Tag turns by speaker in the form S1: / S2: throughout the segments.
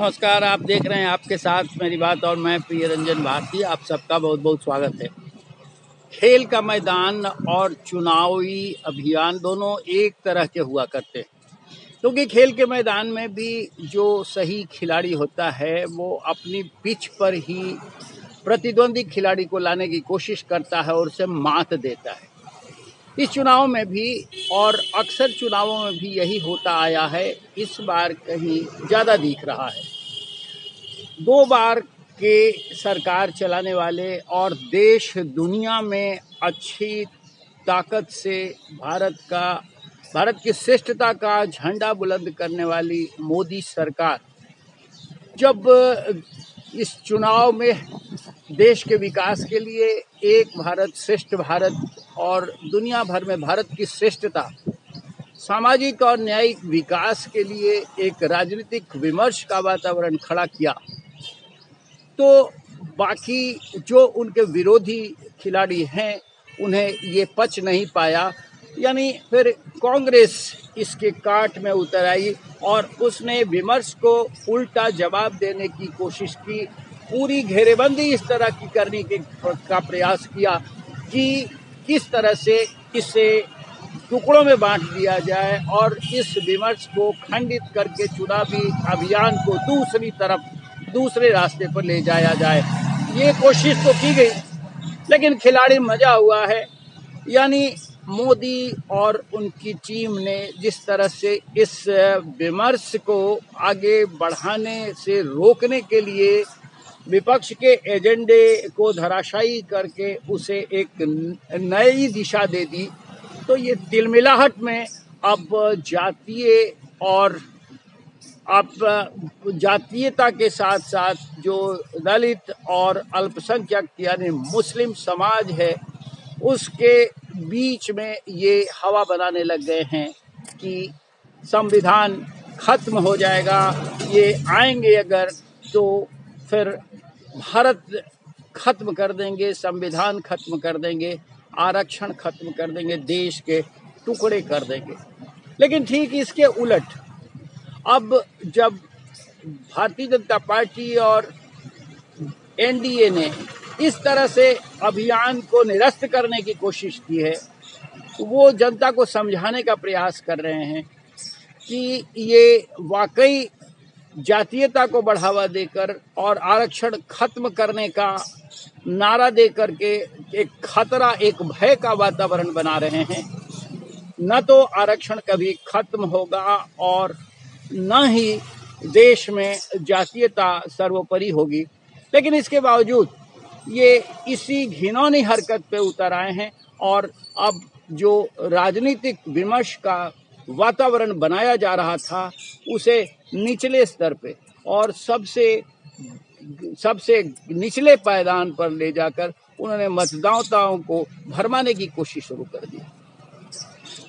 S1: नमस्कार। आप देख रहे हैं आपके साथ मेरी बात और मैं प्रिय रंजन भारती। आप सबका बहुत बहुत स्वागत है। खेल का मैदान और चुनावी अभियान दोनों एक तरह के हुआ करते हैं, क्योंकि खेल के मैदान में भी जो सही खिलाड़ी होता है वो अपनी पिच पर ही प्रतिद्वंदी खिलाड़ी को लाने की कोशिश करता है और उसे मात देता है। इस चुनाव में भी और अक्सर चुनावों में भी यही होता आया है, इस बार कहीं ज़्यादा दिख रहा है। 2 बार के सरकार चलाने वाले और देश दुनिया में अच्छी ताकत से भारत की श्रेष्ठता का झंडा बुलंद करने वाली मोदी सरकार जब इस चुनाव में देश के विकास के लिए एक भारत श्रेष्ठ भारत और दुनिया भर में भारत की श्रेष्ठता, सामाजिक और न्यायिक विकास के लिए एक राजनीतिक विमर्श का वातावरण खड़ा किया, तो बाकी जो उनके विरोधी खिलाड़ी हैं उन्हें ये पच नहीं पाया। यानी फिर कांग्रेस इसके काट में उतर आई और उसने विमर्श को उल्टा जवाब देने की कोशिश की। पूरी घेरेबंदी इस तरह की करने का प्रयास किया कि किस तरह से इसे टुकड़ों में बांट दिया जाए और इस विमर्श को खंडित करके चुनावी अभियान को दूसरे रास्ते पर ले जाया जाए। ये कोशिश तो की गई, लेकिन खिलाड़ी मजा हुआ है। यानी मोदी और उनकी टीम ने जिस तरह से इस विमर्श को आगे बढ़ाने से रोकने के लिए विपक्ष के एजेंडे को धराशायी करके उसे एक नई दिशा दे दी, तो ये तिलमिलाहट में अब जातीयता के साथ साथ जो दलित और अल्पसंख्यक यानी मुस्लिम समाज है उसके बीच में ये हवा बनाने लग गए हैं कि संविधान खत्म हो जाएगा, ये आएंगे अगर तो फिर भारत खत्म कर देंगे, संविधान खत्म कर देंगे, आरक्षण खत्म कर देंगे, देश के टुकड़े कर देंगे। लेकिन ठीक इसके उलट अब जब भारतीय जनता पार्टी और एनडीए ने इस तरह से अभियान को निरस्त करने की कोशिश की है, वो जनता को समझाने का प्रयास कर रहे हैं कि ये वाकई जातीयता को बढ़ावा देकर और आरक्षण खत्म करने का नारा दे करके एक खतरा, एक भय का वातावरण बना रहे हैं। न तो आरक्षण कभी खत्म होगा और न ही देश में जातीयता सर्वोपरि होगी, लेकिन इसके बावजूद ये इसी घिनौनी हरकत पे उतर आए हैं और अब जो राजनीतिक विमर्श का वातावरण बनाया जा रहा था उसे निचले स्तर पे और सबसे निचले पायदान पर ले जाकर उन्होंने मतदाताओं को भरमाने की कोशिश शुरू कर दी।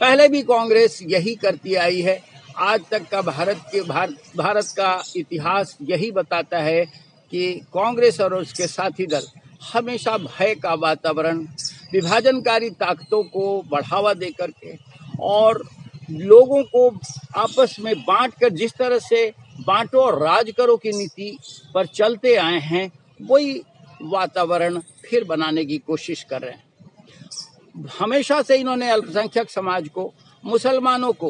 S1: पहले भी कांग्रेस यही करती आई है। आज तक का भारत का इतिहास यही बताता है कि कांग्रेस और उसके साथी दल हमेशा भय का वातावरण, विभाजनकारी ताकतों को बढ़ावा दे करके और लोगों को आपस में बांटकर जिस तरह से बांटो और राज करो की नीति पर चलते आए हैं, वही वातावरण फिर बनाने की कोशिश कर रहे हैं। हमेशा से इन्होंने अल्पसंख्यक समाज को, मुसलमानों को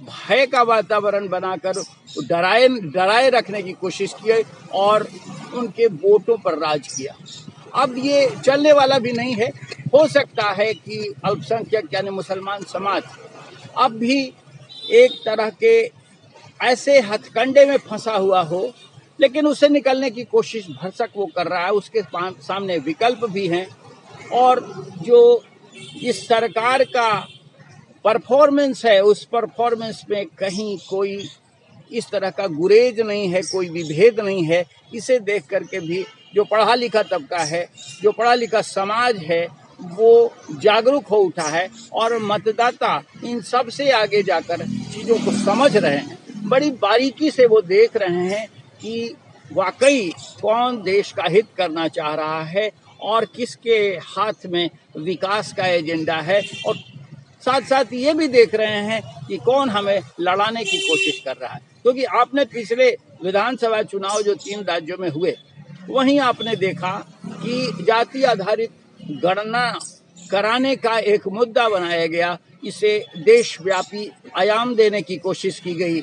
S1: भय का वातावरण बनाकर डराए रखने की कोशिश की और उनके वोटों पर राज किया। अब ये चलने वाला भी नहीं है। हो सकता है कि अल्पसंख्यक यानी मुसलमान समाज अब भी एक तरह के ऐसे हथकंडे में फंसा हुआ हो, लेकिन उससे निकलने की कोशिश भरसक वो कर रहा है। उसके सामने विकल्प भी हैं और जो इस सरकार का परफॉर्मेंस है उस परफॉर्मेंस में कहीं कोई इस तरह का गुरेज नहीं है, कोई विभेद नहीं है। इसे देख करके भी जो पढ़ा लिखा तबका है, जो पढ़ा लिखा समाज है, वो जागरूक हो उठा है और मतदाता इन सब से आगे जाकर चीज़ों को समझ रहे हैं। बड़ी बारीकी से वो देख रहे हैं कि वाकई कौन देश का हित करना चाह रहा है और किसके हाथ में विकास का एजेंडा है, और साथ साथ ये भी देख रहे हैं कि कौन हमें लड़ाने की कोशिश कर रहा है। क्योंकि आपने पिछले विधानसभा चुनाव जो 3 राज्यों में हुए, वहीं आपने देखा कि जाति आधारित गणना कराने का एक मुद्दा बनाया गया, इसे देशव्यापी आयाम देने की कोशिश की गई।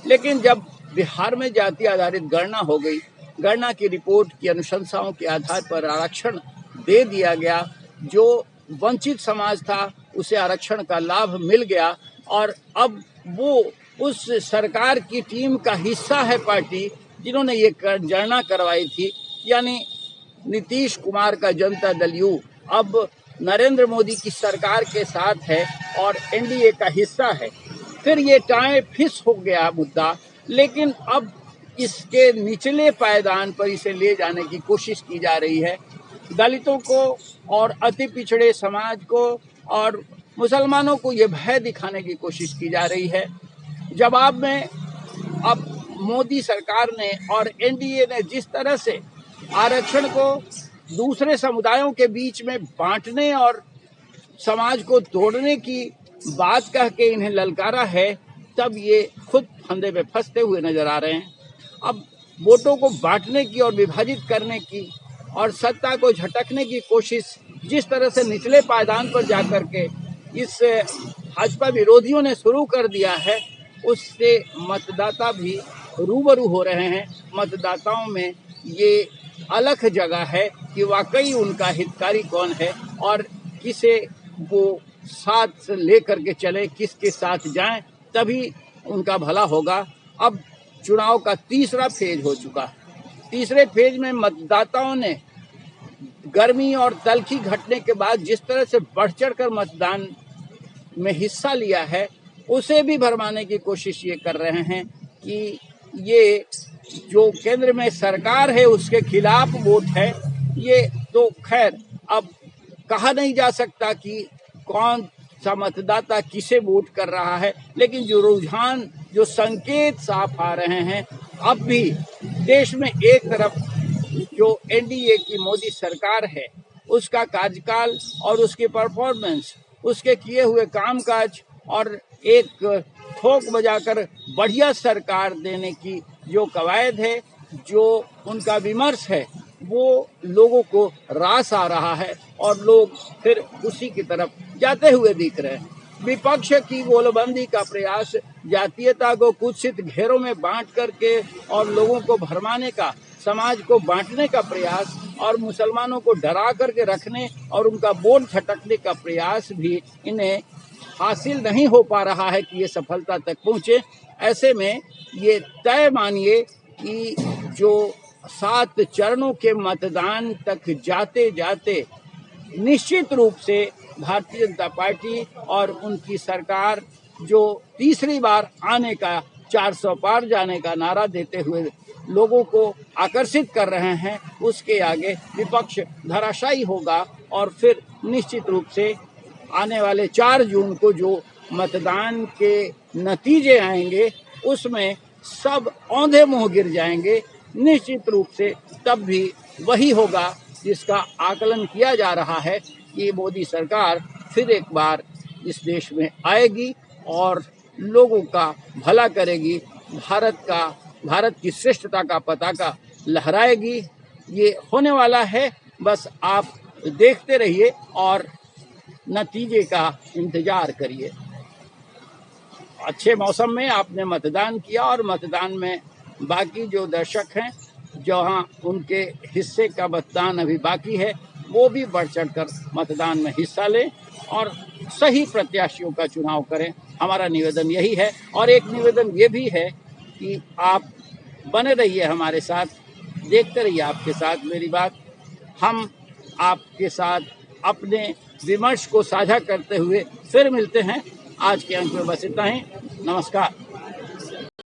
S1: लेकिन जब बिहार में जाति आधारित गणना हो गई, गणना की रिपोर्ट की अनुशंसाओं के आधार पर आरक्षण दे दिया गया, जो वंचित समाज था उसे आरक्षण का लाभ मिल गया और अब वो उस सरकार की टीम का हिस्सा है पार्टी जिन्होंने ये गणना करवाई थी, यानी नीतीश कुमार का जनता दल यू अब नरेंद्र मोदी की सरकार के साथ है और एनडीए का हिस्सा है। फिर ये टाए फिस हो गया मुद्दा, लेकिन अब इसके निचले पायदान पर इसे ले जाने की कोशिश की जा रही है। दलितों को और अति पिछड़े समाज को और मुसलमानों को ये भय दिखाने की कोशिश की जा रही है। जवाब में अब मोदी सरकार ने और एनडीए ने जिस तरह से आरक्षण को दूसरे समुदायों के बीच में बांटने और समाज को तोड़ने की बात कह के इन्हें ललकारा है, तब ये खुद फंदे में फंसते हुए नजर आ रहे हैं। अब वोटों को बांटने की और विभाजित करने की और सत्ता को झटकने की कोशिश जिस तरह से निचले पायदान पर जाकर के इस भाजपा विरोधियों ने शुरू कर दिया है, उससे मतदाता भी रूबरू हो रहे हैं। मतदाताओं में ये अलग जगह है कि वाकई उनका हितकारी कौन है और किसे वो साथ लेकर के चले, किसके साथ जाएं, तभी उनका भला होगा। अब चुनाव का तीसरा फेज हो चुका है। तीसरे फेज में मतदाताओं ने गर्मी और तल्खी घटने के बाद जिस तरह से बढ़ चढ़कर मतदान में हिस्सा लिया है, उसे भी भरमाने की कोशिश ये कर रहे हैं कि ये जो केंद्र में सरकार है उसके खिलाफ वोट है। ये तो खैर अब कहा नहीं जा सकता कि कौन सा मतदाता किसे वोट कर रहा है, लेकिन जो रुझान, जो संकेत साफ आ रहे हैं, अब भी देश में एक तरफ जो एनडीए की मोदी सरकार है उसका कार्यकाल और उसकी परफॉर्मेंस, उसके किए हुए कामकाज और एक ठोक बजाकर बढ़िया सरकार देने की जो कवायद है, जो उनका विमर्श है, वो लोगों को रास आ रहा है और लोग फिर उसी की तरफ जाते हुए दिख रहे हैं। विपक्ष की गोलबंदी का प्रयास, जातीयता को कुत्सित घेरों में बांट करके और लोगों को भरमाने का, समाज को बांटने का प्रयास और मुसलमानों को डरा करके रखने और उनका वोट झटकने का प्रयास भी इन्हें हासिल नहीं हो पा रहा है कि ये सफलता तक पहुंचे। ऐसे में ये तय मानिए कि जो 7 चरणों के मतदान तक जाते जाते निश्चित रूप से भारतीय जनता पार्टी और उनकी सरकार जो तीसरी बार आने का, 400 पार जाने का नारा देते हुए लोगों को आकर्षित कर रहे हैं, उसके आगे विपक्ष धराशायी होगा और फिर निश्चित रूप से आने वाले 4 जून को जो मतदान के नतीजे आएंगे उसमें सब औंधे मुंह गिर जाएंगे। निश्चित रूप से तब भी वही होगा जिसका आकलन किया जा रहा है कि मोदी सरकार फिर एक बार इस देश में आएगी और लोगों का भला करेगी, भारत की श्रेष्ठता का पताका लहराएगी। ये होने वाला है, बस आप देखते रहिए और नतीजे का इंतजार करिए। अच्छे मौसम में आपने मतदान किया और मतदान में बाकी जो दर्शक हैं, जहां उनके हिस्से का मतदान अभी बाकी है, वो भी बढ़ चढ़कर मतदान में हिस्सा लें और सही प्रत्याशियों का चुनाव करें। हमारा निवेदन यही है और एक निवेदन ये भी है कि आप बने रहिए हमारे साथ, देखते रहिए आपके साथ मेरी बात। हम आपके साथ अपने विमर्श को साझा करते हुए फिर मिलते हैं। आज के अंक में बस इतना ही। नमस्कार।